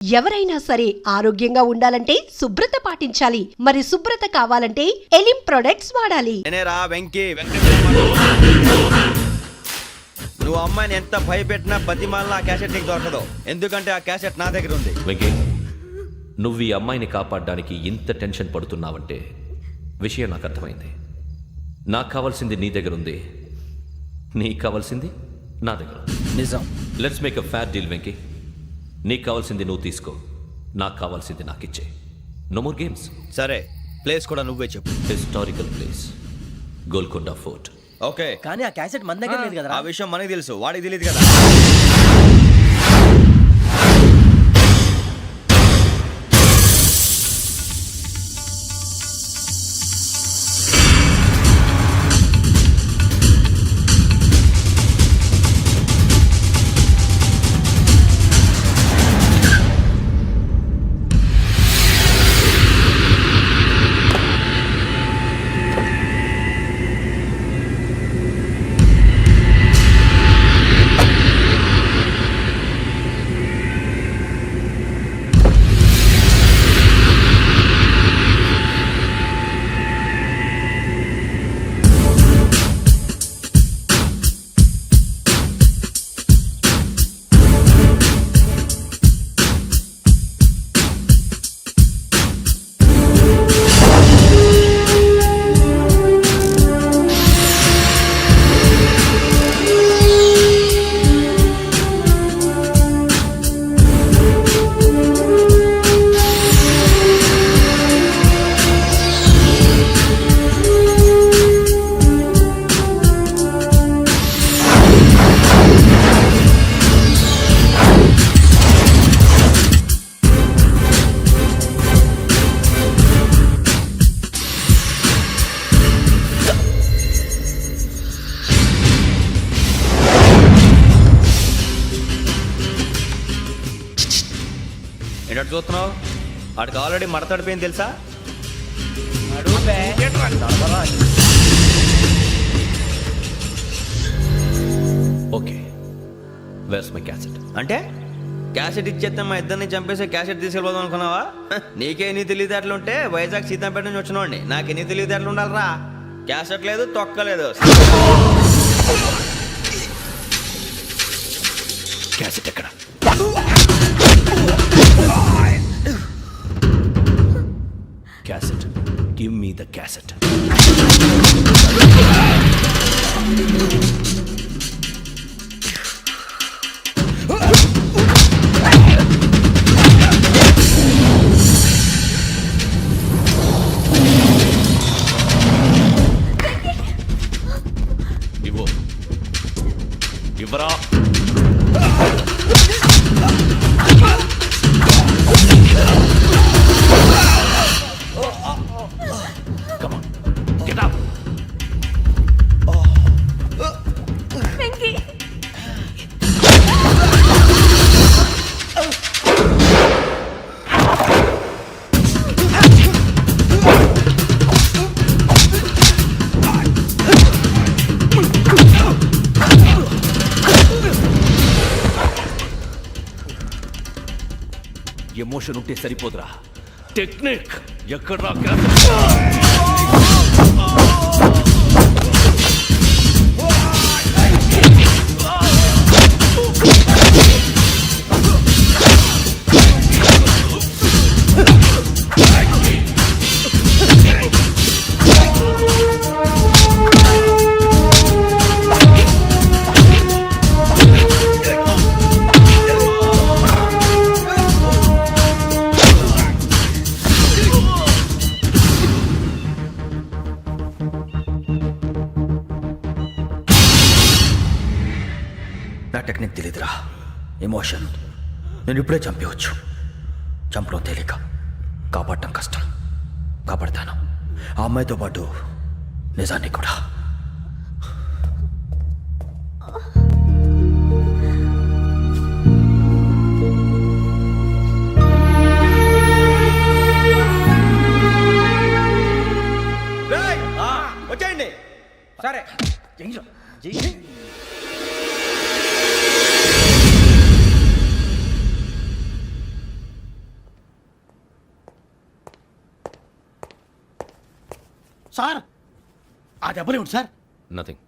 ఎవరైనా సరే ఆరోగ్యంగా ఉండాలంటే శుభ్రత పాటించాలి. మరి శుభ్రత కావాలంటే ఎలిం ప్రొడక్ట్స్ వాడాలి. నువ్వు అమ్మాయిని ఎంత భయపెట్టినా బతిమాలినా ఆ క్యాసెట్ నీకు దొరకదు. ఎందుకంటే ఆ క్యాసెట్ నా దగ్గర ఉంది. వెంకీ, నువ్వు ఈ అమ్మాయిని కాపాడడానికి ఇంత టెన్షన్ పడుతున్నావంటే విషయం నాకు అర్థమైంది. నాకు కావాల్సింది నీ దగ్గర ఉంది, నీకు కావాల్సింది నా దగ్గర. నిజం. Let's make a fair deal Venky. నీకు కావాల్సింది నువ్వు తీసుకో, నాకు కావాల్సింది నాకు ఇచ్చే. No more games. సరే, ప్లేస్ కూడా నువ్వే చెప్పు. Historical place, Golconda fort. Okay, కానీ ఆ క్యాసెట్ మన దగ్గర లేదు కదా. ఆ విషయం మనకి తెలుసు, వాడికి తెలియదు కదా. ఏంటంటే చూస్తున్నావు? వాడికి ఆల్రెడీ మడతడిపోయింది తెలుసా? Okay, where's my cassette. అంటే క్యాసెట్ ఇచ్చేస్తే మా ఇద్దరిని చంపేసి క్యాసెట్ తీసుకెళ్ళిపోదాం అనుకున్నావా? నీకే ఎన్ని తెలివితేటలు ఉంటే వైజాగ్ సీతంపేట నుంచి వచ్చినవాడిని నాకు ఎన్ని తెలివితేటలు ఉండాలరా? క్యాసెట్ లేదు, తొక్కలేదు. క్యాసెట్ ఎక్కడ? Cassette, give me the cassette. ఇవ్వు, ఇవ్వరా. Come on, get up. Venky, emotion ఉంటే సరిపోదురా, టెక్నిక్ ఎక్కడ్రా? నా టెక్నిక్ తెలీదురా, ఎమోషన్. నేను ఇప్పుడే చంపేవచ్చు. చంపడం తేలిక, కాపాడటం కష్టం. కాపాడతాను ఆ అమ్మాయితో పాటు నిజాన్ని కూడా. వచ్చేయండి. సరే, సార్ ఆ దెబ్బలేమిటి సార్? నథింగ్.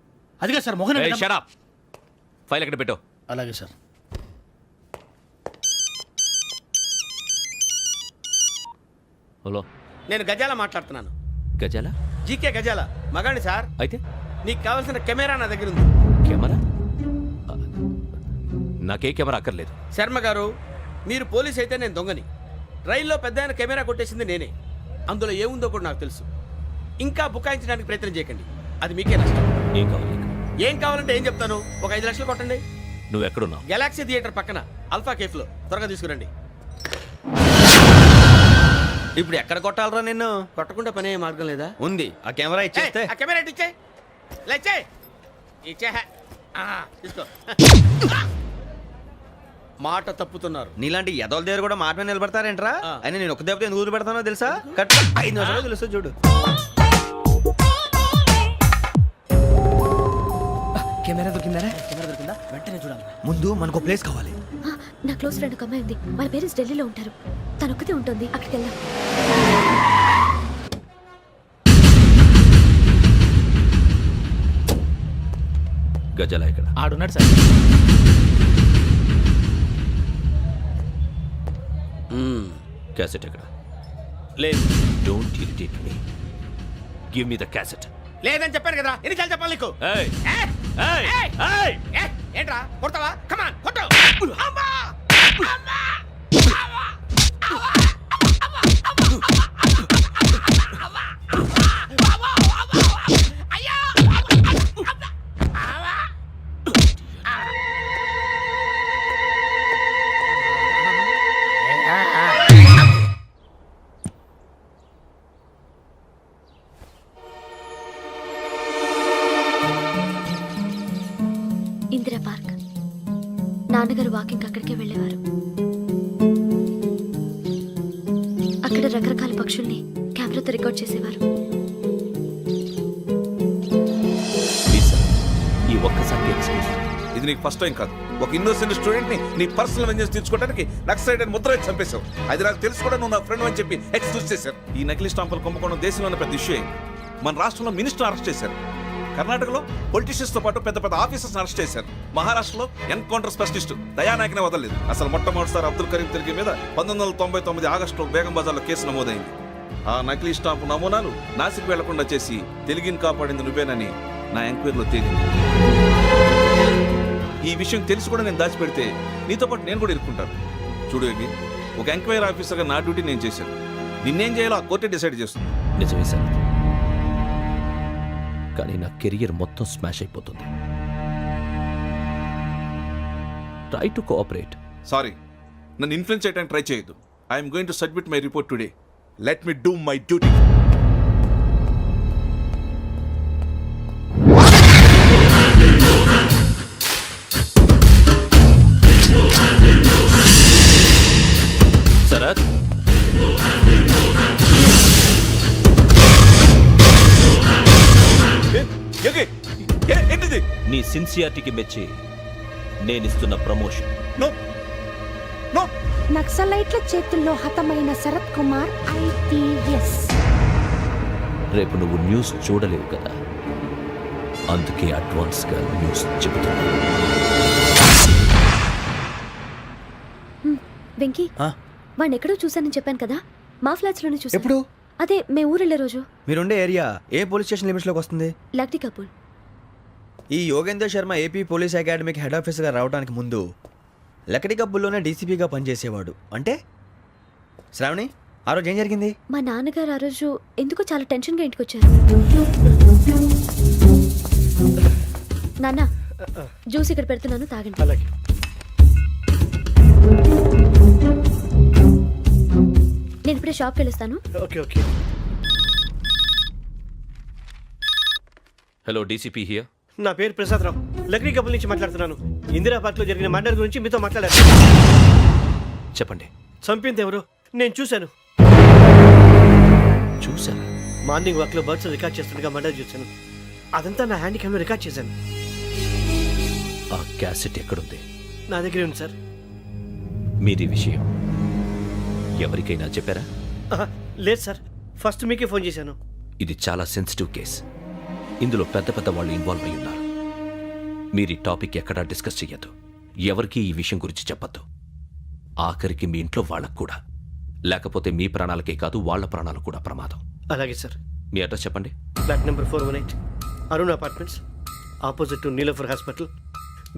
అదిగా సార్ మొహన్ షట్ అప్. ఫైల్ ఎక్కడ పెట్టు. అలాగే సార్. హలో, నేను గజాల మాట్లాడుతున్నాను. గజాల? జీకే గజాల మగాండి సార్. అయితే నీకు కావాల్సిన కెమెరా నా దగ్గర ఉంది. కెమెరా? నాకే కెమెరా అక్కర్లేదు. శర్మ గారు, మీరు పోలీస్ అయితే నేను దొంగని. రైల్లో పెద్ద ఆయన కెమెరా కొట్టేసింది నేనే. అందులో ఏముందో కూడా నాకు తెలుసు. ఇంకా బుకాయించడానికి ప్రయత్నం చేయకండి, అది మీకే నష్టం. ఏం కావాలి నీకు? ఏం కావాలంటే ఏం చెప్తాను, ఒక 5 లక్షలు కొట్టండి. నువ్వు ఎక్కడున్నావు? గెలాక్సీ థియేటర్ పక్కన అల్ఫా కేఫ్లో. త్వరగా తీసుకురండి. ఇప్పుడు ఎక్కడ కొట్టాలరా నిన్ను? కొట్టకుండా పనే మార్గం లేదా? ఉంది, ఆ కెమెరా ఇచ్చేస్తే. ఆ కెమెరా ఇచ్చే లేచే ఇచ్చే. తీసుకో. మాట తప్పుతున్నారు. నీలాంటి ఎదల దగ్గర కూడా మాట మీద నిలబడతారేంట్రా? ఆ. అయినా నేను ఒక దెబ్బతో ఎందుకు పెడతానో తెలుసా? కట్ 5 నిమిషాలు తెలుసు చూడు. కెమెరా దొరికిందా? వెంటనే చూడాలి. ముందు మనకు ప్లేస్ కావాలి. నా క్లోజ్ ఫ్రెండ్ ఒక అమ్మాయి ఉంది. వాళ్ళ పేరెంట్స్ ఢిల్లీలో ఉంటారు. తను ఒక్కతే ఉంటుంది. అక్కడికి వెళ్దాం. గజాల ఎక్కడ? ఆడున్నాడు సార్. క్యాసెట్ ఎక్కడ? లేదు. Don't irritate me. Give me the cassette. లేదని చెప్పాను కదా, ఎన్నిసార్లు చెప్పాలి నీకు? ఏయ్ ఏ? ఏయ్ ఏయ్! ఏయ్! ఏ? ఏంట్రా కొడతావా? కమాన్ కొట్టు. అమ్మా! అమ్మా! ఇందిరా పార్క్. నాన్నగారు వాకింగ్ అక్కడికే వెళ్ళేవారు. అక్కడ రకరకాల పక్షుల్ని కెమెరాతో రికార్డ్ చేసేవారు. ప్లీజ్ సార్, ఈ ఒక్కసారి ఎక్స్క్యూజ్. ఇది నీకు ఫస్ట్ టైం కాదు. ఒక ఇన్నోసెంట్ స్టూడెంట్ ని నీ పర్సనల్ వెంజెన్స్ తీర్చుకోవడానికి నక్సలైట్ అని ముద్ర వేసి చంపేశావు. అది నాకు తెలుసు కూడా నువ్వు నా ఫ్రెండ్ అని చెప్పి ఎక్స్క్యూజ్ చేశారు. ఈ నకిలీ స్టాంపులు కుంభకోణం దేశంలో ఉన్న పెద్ద ఇష్యూ అయింది. మన రాష్ట్రంలో మినిస్టర్ అరెస్ట్ చేశారు. కర్ణాటకలో పొలిటీషియన్స్ తో పాటు పెద్ద పెద్ద ఆఫీసర్స్ అరెస్ట్ చేశారు. మహారాష్ట్రలో ఎన్కౌంటర్ స్పెషలిస్ట్ దయానాయకనే వదలలేదు. అసలు మొట్టమొదటిసారి అబ్దుల్ కరీం తిరిగి మీద 1999 ఆగస్టులో బేగం బజార్లో కేసు నమోదైంది. ఆ నకిలీ స్టాంపు నమూనాలు నాసిక్ వెళ్లకుండా చేసి తెలుగుని కాపాడింది నువ్వేనని నా ఎంక్వైరీలో తేలింది. ఈ విషయం తెలిసి కూడా నేను దాచిపెడితే నీతో పాటు నేను కూడా ఇరుక్కుంటాను. చూడు యోగి, ఒక ఎంక్వైరీ ఆఫీసర్గా నా డ్యూటీ నేను చేశాను. నిన్నేం చేయాలో ఆ కోర్టే డిసైడ్ చేస్తుంది. నిజమే సార్, కానీ నా కెరియర్ మొత్తం స్మాష్ అయిపోతుంది. Try to cooperate. సారీ, నన్ను ఇన్ఫ్లుయెన్స్ చేయడానికి ట్రై చేయొద్దు. I'm going to submit my report today. Let me do my duty. Sharath, ఏంటిది? నీ సిన్సియారిటీకి మెచ్చి నేనిస్తున్న ప్రమోషన్. No no. నక్సలైట్ల చేతుల్లో హతమైన శరత్ కుమార్ ఐపీఎస్. రేపు నువ్వు న్యూస్ చూడలేవు కదా, అందుకే అడ్వాన్స్గా న్యూస్ చెబుతున్నా. వెంకీ, వాడిని ఎక్కడో చూశానని చెప్పాను కదా, మా ఫ్లాట్స్ లోనే చూసాను. ఎప్పుడు? అదే మేము ఊరెళ్ళే రోజు. మీరుండే ఏరియా ఏ పోలీస్ స్టేషన్ లిమిట్స్ లోకి వస్తుంది? లక్టీ కపూర్. ఈ యోగేంద్ర శర్మ ఏపీ పోలీస్ అకాడమీకి హెడ్ ఆఫీసర్గా రావడానికి ముందు లకడి కబ్బుల్లోనే డీసీపీగా పనిచేసేవాడు. అంటే శ్రావణి, ఆ రోజు ఏం జరిగింది? మా నాన్నగారు ఆ రోజు ఎందుకో చాలా టెన్షన్గా ఇంటికి వచ్చారు. నాన్న, జ్యూస్ ఇక్కడ పెడుతున్నాను, తాగండి. అలాగే. నేను ఇప్పుడే షాప్కి వెళ్ళొస్తాను. Okay okay. Hello, DCP here. నా పేరు ప్రసాదరావు, లక్డీ కపుల్ నుంచి మాట్లాడుతున్నాను. ఇందిరా పార్క్ లో జరిగిన మర్డర్ గురించి మీతో మాట్లాడారు. చెప్పండి. చంపింది ఎవరు? నేను చూశాను. చూసారా? మార్నింగ్ వాక్ లో బర్డ్స్ రికార్డ్ చేస్తుండగా మర్డర్ చూశాను. అదంతా నా హ్యాండ్ క్యామ్ లో రికార్డ్ చేశాను. ఆ క్యాసెట్ ఎక్కడుంది? నా దగ్గరే ఉంది సార్. మీది విషయం ఎవరికైనా చెప్పారా? లేదు సార్, ఫస్ట్ మీకే ఫోన్ చేశాను. ఇది చాలా సెన్సిటివ్ కేస్. ఇందులో పెద్ద పెద్ద వాళ్ళు ఇన్వాల్వ్ అయి ఉన్నారు. మీరు ఈ టాపిక్ ఎక్కడా డిస్కస్ చెయ్యొద్దు. ఎవరికీ ఈ విషయం గురించి చెప్పొద్దు. ఆఖరికి మీ ఇంట్లో వాళ్ళకు కూడా. లేకపోతే మీ ప్రాణాలకే కాదు వాళ్ళ ప్రాణాలు కూడా ప్రమాదం. అలాగే సార్. మీ అడ్రస్ చెప్పండి. Flat number 418 Arun apartments, opposite to Niloufer hospital,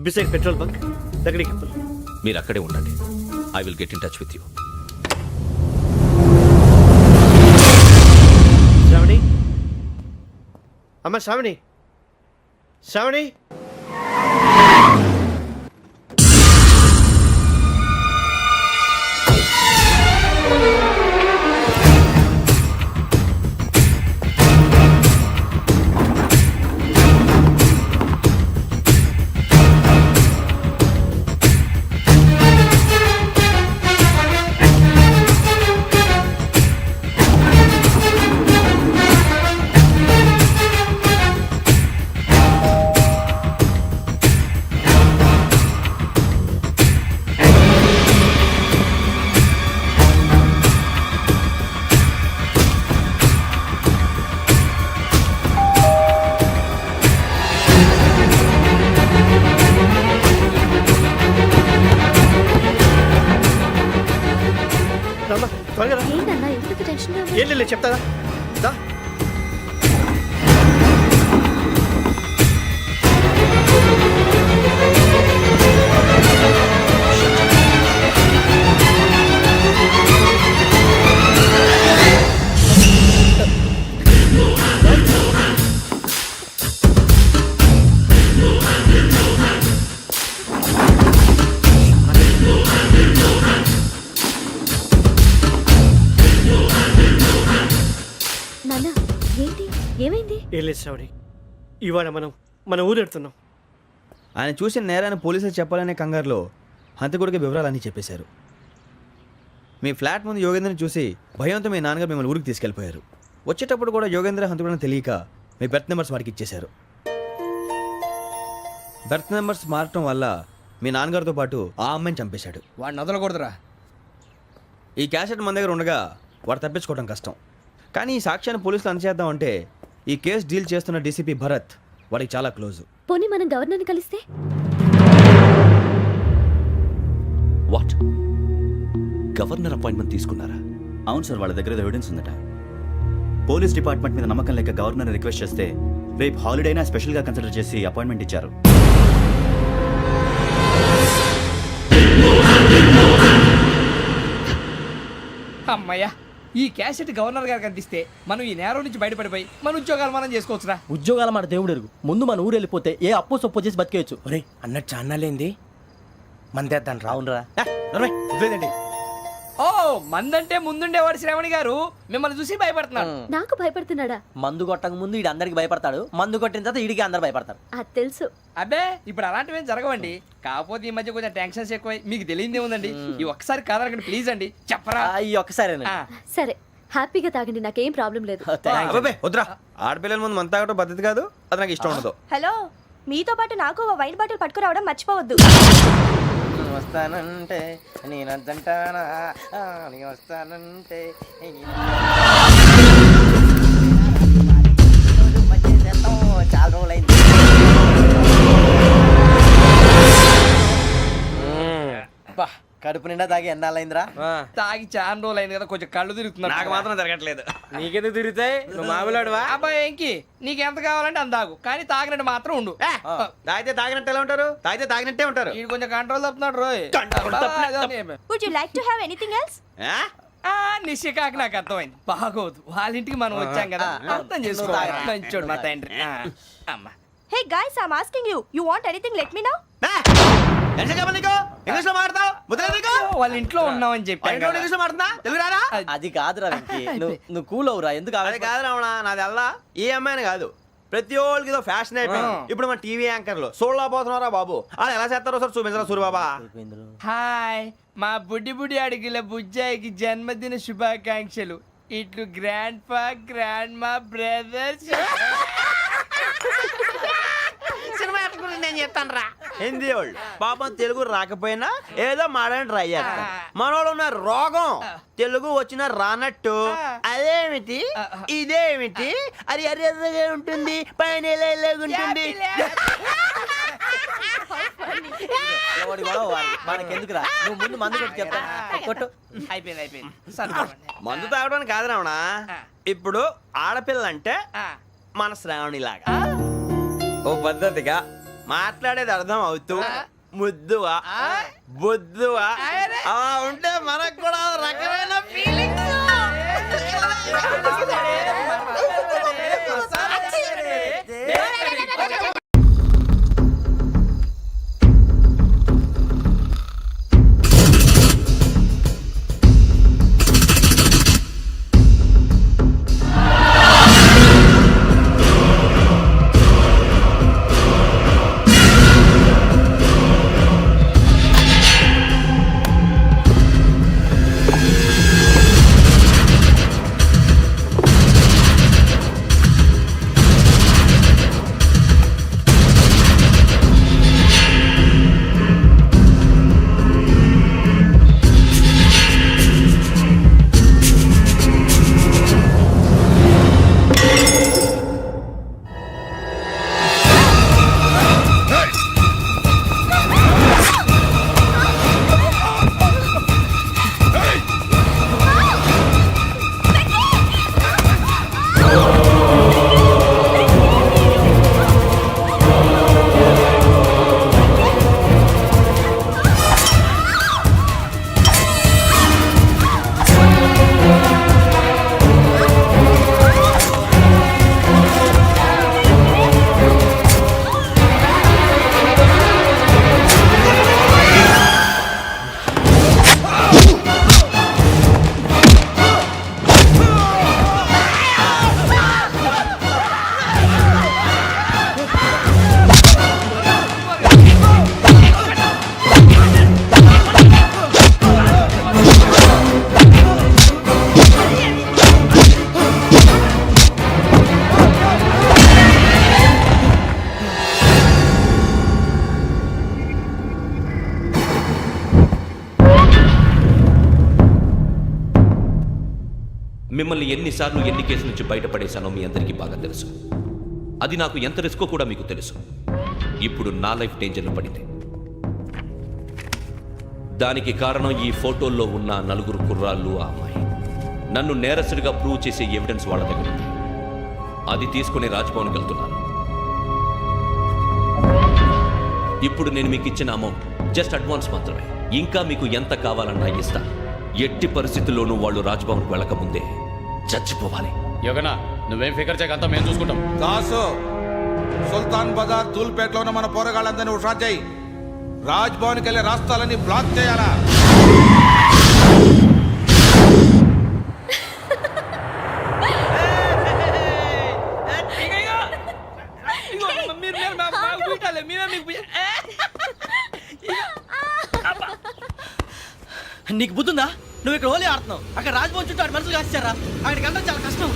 beside petrol bunk, దగ్గరికి. మీరు అక్కడే ఉండండి. I will get in touch with you. Shravani, అమ్మ శ్రావణి, శ్రావణి. రమ్మా, త్వరగా రా. ఏంటన్నా ఎందుకు టెన్షన్ ఏం లేదు, చెప్తారా? దా. నాన్న ఏంటి ఏమైంది? ఏం లేదు శ్రావణి, ఇవాళ మనం మన ఊరు వెళ్తున్నాం. ఆయన చూసిన నేరాన్ని పోలీసులు చెప్పాలనే కంగారులో హంతకుడికి వివరాలన్నీ చెప్పేశారు. మీ ఫ్లాట్ ముందు యోగేంద్రని చూసి భయంతో మీ నాన్నగారు మిమ్మల్ని ఊరికి తీసుకెళ్ళిపోయారు. వచ్చేటప్పుడు కూడా యోగేంద్ర హంతకుడని తెలియక మీ బెర్త్ నెంబర్స్ వాడికి ఇచ్చేశారు. బెర్త్ నెంబర్స్ మారటం వల్ల మీ నాన్నగారితో పాటు ఆ అమ్మాయిని చంపేశాడు. వాడిని వదలకూడదురా. ఈ క్యాసెట్ మన దగ్గర ఉండగా వాడు తప్పించుకోవడం కష్టం. కానీ ఈ సాక్ష్యాన్ని పోలీసులు అందచేద్దామంటే ఈ కేసు డీల్ చేస్తున్న డీసీపీ భరత్ వాడికి చాలా క్లోజు. పోనీ మనం గవర్నర్ని కలిస్తే? వాట్? గవర్నర్ అపాయింట్మెంట్ తీసుకున్నారా? అవును సార్, వాళ్ళ దగ్గర ఎవిడెన్స్ ఉందట. పోలీస్ డిపార్ట్మెంట్ మీద నమ్మకం లేక గవర్నర్ రిక్వెస్ట్ చేస్తే రేపు హాలిడేనా స్పెషల్గా కన్సిడర్ చేసి అపాయింట్మెంట్ ఇచ్చారు. అమ్మయ్యా, ఈ క్యాసెట్ గవర్నర్ గారికి అందిస్తే మనం ఈ నేరం నుంచి బయటపడిపోయి మన ఉద్యోగాలు మనం చేసుకోవచ్చురా. ఉద్యోగాల మాట దేవుడు ఎరుగు. ముందు మన ఊరు వెళ్ళిపోతే ఏ అప్పు సొప్పు చేసి బతికేయచ్చు. ఒరే అన్నట్టు చాన్నాలేంది మందేద్దాం రా. అవునరా? వదిలేదండి. ఓ మందంటే ముందుండేవాడు శ్రావణి గారు మిమ్మల్ని చూసి భయపడుతున్నాడు. నాకు భయపడుతున్నాడా? మందు కొట్టక ముందు ఈడు అందరికి భయపడతాడు, మందు కొట్టిన తర్వాత ఈడికి అందరు భయపడతారు. అది తెలుసు. అబ్బే ఇప్పుడు అలాంటివి ఏం జరగవండి. కాకపోతే ఈ మధ్య కొంచెం టెన్షన్స్ ఎక్కువై మీకు తెలియదే ఉందండి. ఈ ఒక్కసారి కాదనకండి ప్లీజ్ అండి, చెప్పరా. ఈ ఒక్కసారి సరే హ్యాపీగా తాగండి, నాకేం ప్రాబ్లం లేదు. అబ్బాబే వద్దురా. ఆడపిల్లల ముందు మన తాగటం పద్ధతి కాదు. అది నాకు ఇష్టం ఉండదు. హలో, మీతో పాటు నాకు ఓ వైన్ బాటిల్ పట్టుకురావడం మర్చిపోవద్దు. వస్తానంటే నేనంటానా, వస్తానంటే చాలా రోజులైంది. కడుపు నిండా తాగి ఎన్నాళ్ళైందిరా? తాగి చాలా రోజులు అయింది కదా, కొంచెం కళ్ళు తిరుగుతున్నా. నాకు మాత్రం జరగట్లేదు. నీకెందుకు తిరుగుతాయి? నువ్వు మామిలాడువా? అబ్బాయి ఏంకి నీకు ఎంత కావాలంటే అంత తాగు, కానీ తాగినట్టు మాత్రం ఉండు. తాగితే తాగినట్టు ఎలా ఉంటారు? తాగితే తాగినట్టే ఉంటారు. వీడు కొంచెం కంట్రోల్ తప్పుతున్నాడు రోయ్. Would you like to have anything else? నిశ్చికాకి నాకు అర్థమైంది. బాగోదు, వాళ్ళ ఇంటికి మనం వచ్చాం కదా, అర్థం చేసుకోవాలి. మంచోడు మా తండ్రి. అమ్మా hey guys, I am asking you, you want anything let me know. English లో మాట్లాడతావు? వాళ్ళ ఇంట్లో ఉన్నామని చెప్పి ఇంగ్లీష్ లో మాట్లాడుతున్నా? తెలుగు రాదా? అది కాదురా వెంకీ, నువ్వు కూల్ అవురా. ఎందుకు అది కాదు రావణ, నాది అల్లా ఏ అమ్మాయిని కాదు. ప్రతి ఒళ్ళకి ఇదో ఫ్యాషన్ అయిపోయింది. ఇప్పుడు మన టీవీ యాంకర్లు సోళ్ళ పోతున్నారా బాబు. అది ఎలా చేస్తారో సార్ చూపించరా సూరిబాబా. హాయ్, మా బుడ్డి అడిగిల బుజ్జాయికి జన్మదిన శుభాకాంక్షలు. ఇట్లు గ్రాండ్ ఫా గ్రాండ్ మా బ్రదర్స్. సినిమా నేను చెప్తాను రా. హిందీ వాళ్ళు పాపం తెలుగు రాకపోయినా ఏదో మాడని ట్రై చేస్తారు. మనోళ్ళు ఉన్న రోగం తెలుగు వచ్చిన రానట్టు అదేమిటి ఇదేమిటి అది అరిగా ఉంటుంది పైన ఉంటుంది. మనకెందుకురా నువ్వు ముందు మందు కొట్టి చెప్తాను కొట్టు. అయిపోయింది మందు తాగడానికి కాదు రావణ. ఇప్పుడు ఆడపిల్లంటే మన శ్రావణిలాగా ఓ పద్ధతిగా మాట్లాడేది అర్థం అవుతూ ముద్దువా బొద్దువా అలా ఉంటే మనకు కూడా ఓ రకమైన ఫీలింగ్స్. మిమ్మల్ని ఎన్నిసార్లు ఎన్ని కేసుల నుంచి బయటపడేశానో మీ అందరికీ బాగా తెలుసు. అది నాకు ఎంత రిస్కో కూడా మీకు తెలుసు. ఇప్పుడు నా లైఫ్ డేంజర్లో పడింది. దానికి కారణం ఈ ఫోటోల్లో ఉన్న 4 కుర్రాళ్ళు, ఆ అమ్మాయి. నన్ను నేరస్తుడిగా ప్రూవ్ చేసే ఎవిడెన్స్ వాళ్ళ దగ్గర ఉంది. అది తీసుకుని రాజ్భవన్కి వెళ్తున్నాను. ఇప్పుడు నేను మీకు ఇచ్చిన అమౌంట్ జస్ట్ అడ్వాన్స్ మాత్రమే. ఇంకా మీకు ఎంత కావాలన్నా ఇస్తాను. ఎట్టి పరిస్థితుల్లోనూ వాళ్ళు రాజ్భవన్కి వెళ్ళకముందే చచ్చిపోవాలి. యోగనా నువ్వేం ఫికర్ చేయకంతా మేము చూసుకుంటాం. దాసు సుల్తాన్ బజార్ ధూల్పేటలో ఉన్న మన పోరగాళ్ళందరినీ హుషారు చేయి. రాజ్ భవన్కి వెళ్ళే రాస్తాలని బ్లాక్ చేయాలా? నీకు బుద్ధుందా? నువ్వు ఇక్కడ హోలీ ఆడుతున్నావు, అక్కడ రాజ్భవన్ చుట్టూ ఆడి మనుషులు కాస్తారా? అక్కడికి వెళ్ళడం చాలా కష్టం.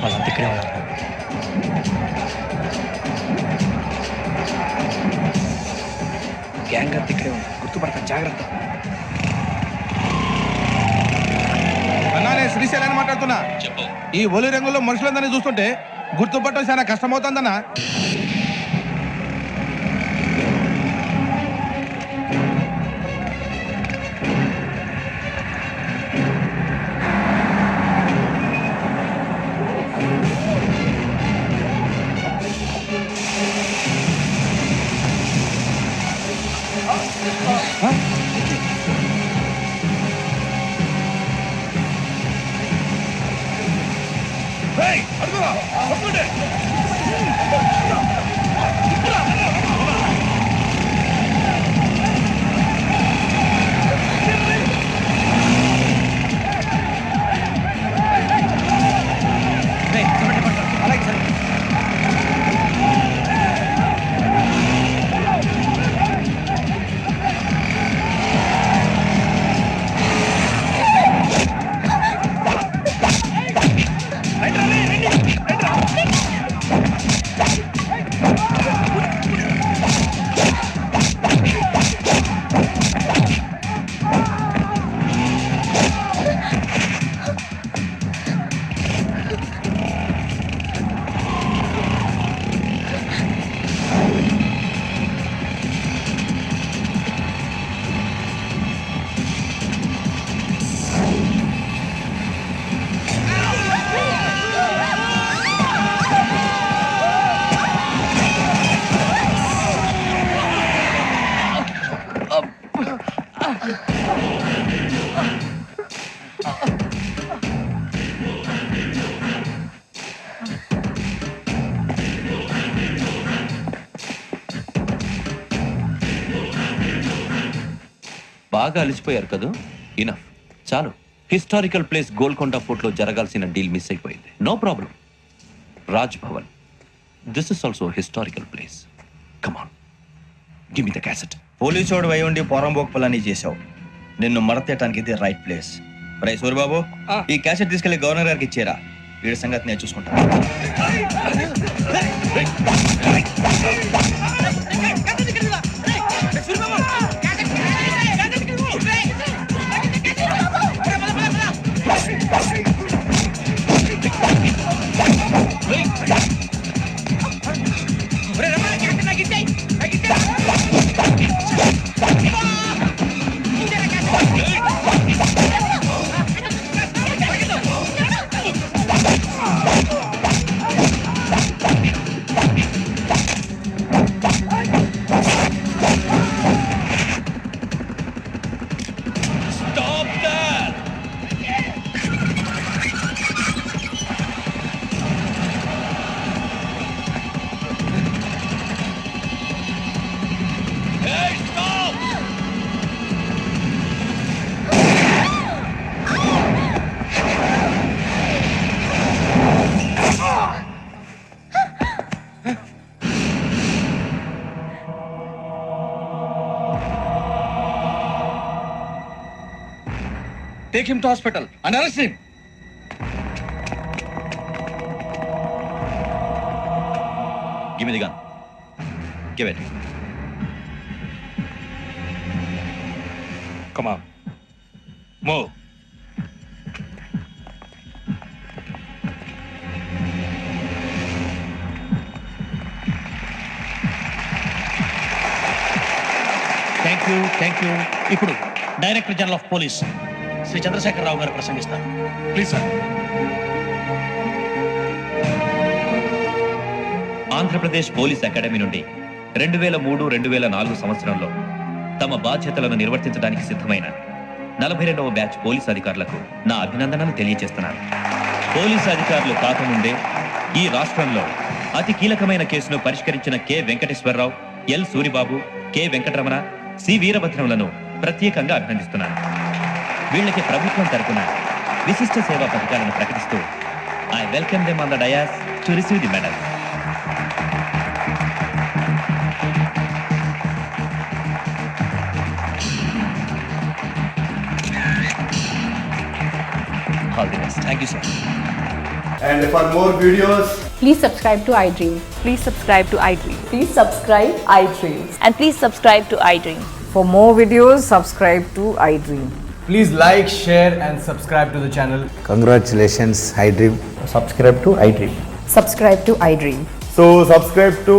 వాళ్ళంతా ఇక్కడే ఉన్నారు. గ్యాంగ్ అంతా ఇక్కడే ఉంది, గుర్తుపడతాను, జాగ్రత్త. అన్నానే శ్రీశైలాన్ని మాట్లాడుతున్నా. ఈ ఒలి రంగులో మనుషులందరినీ చూస్తుంటే గుర్తుపట్టడం చాలా కష్టమవుతుందన్నా. బాగా అలిసిపోయారు కదా, ఇనఫ్, చాలు. హిస్టారికల్ ప్లేస్ గోల్కొండ ఫోర్ట్లో జరగాల్సిన డీల్ మిస్ అయిపోయింది. No problem. Raj Bhavan, this is also historical place. Come on, give me the cassette. పోలీసోడు వై ఉండి పోరంబోక్ చేసావు. నిన్ను మడతేయటానికి ఇది రైట్ ప్లేస్. రై సూరిబాబు, ఈ క్యాసెట్ తీసుకెళ్లి గవర్నర్ గారికి ఇచ్చేరా. వీడి సంగతి నేను చూసుకుంటాను. Take him to hospital and arrest him. Give me the gun. Give it. Come on. Move. Thank you. ఇప్పుడు director general of police Shri Chandrashekar Rao garu ప్రసంగిస్తారు. Please sir. Andhra Pradesh police academy నుండి 2003-2004 సంవత్సరంలో తమ బాధ్యతలను నిర్వర్తించడానికి సిద్ధమైన 42వ బ్యాచ్ పోలీస్ అధికారులకు నా అభినందనలు తెలియజేస్తున్నాను. పోలీస్ అధికారులు కాకముందే ఈ రాష్ట్రంలో అతి కీలకమైన కేసును పరిష్కరించిన K Venkateswara Rao, L Suribabu, K Venkataramana, C వీరభద్రంలను ప్రత్యేకంగా అభినందిస్తున్నాను. వీళ్ళకి ప్రభుత్వం తరపున విశిష్ట సేవా పథకాలను ప్రకటిస్తూ I welcome them on the dais to receive the medal. All the best. Thank you, sir. And for more videos, Please subscribe to iDream. Please subscribe to iDream. Please subscribe iDream. And please subscribe to iDream. For more videos, subscribe to iDream. Please like, share and subscribe to the channel. Congratulations iDream. subscribe to iDream. Subscribe to iDream. So subscribe to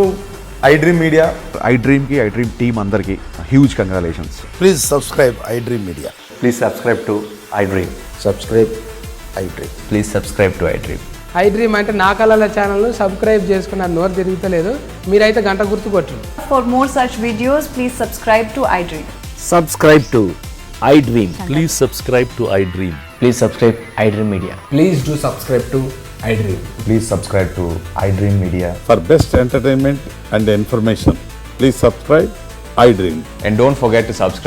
iDream Media. iDream కి iDream team అందరికి huge congratulations. Please subscribe iDream Media. Please subscribe to iDream. Subscribe iDream. Please subscribe to iDream. iDream అంటే నా కళల channel subscribe చేసుకున్న నోరు తిరుగుతలేదు. మీరైతే గంట గుర్తు కొట్టండి. For more such videos, please subscribe to iDream. Subscribe to iDream. Please subscribe to iDream. Please subscribe iDream Media. Please do subscribe to iDream. Please subscribe to iDream Media. For best entertainment and information, please subscribe iDream. And don't forget to subscribe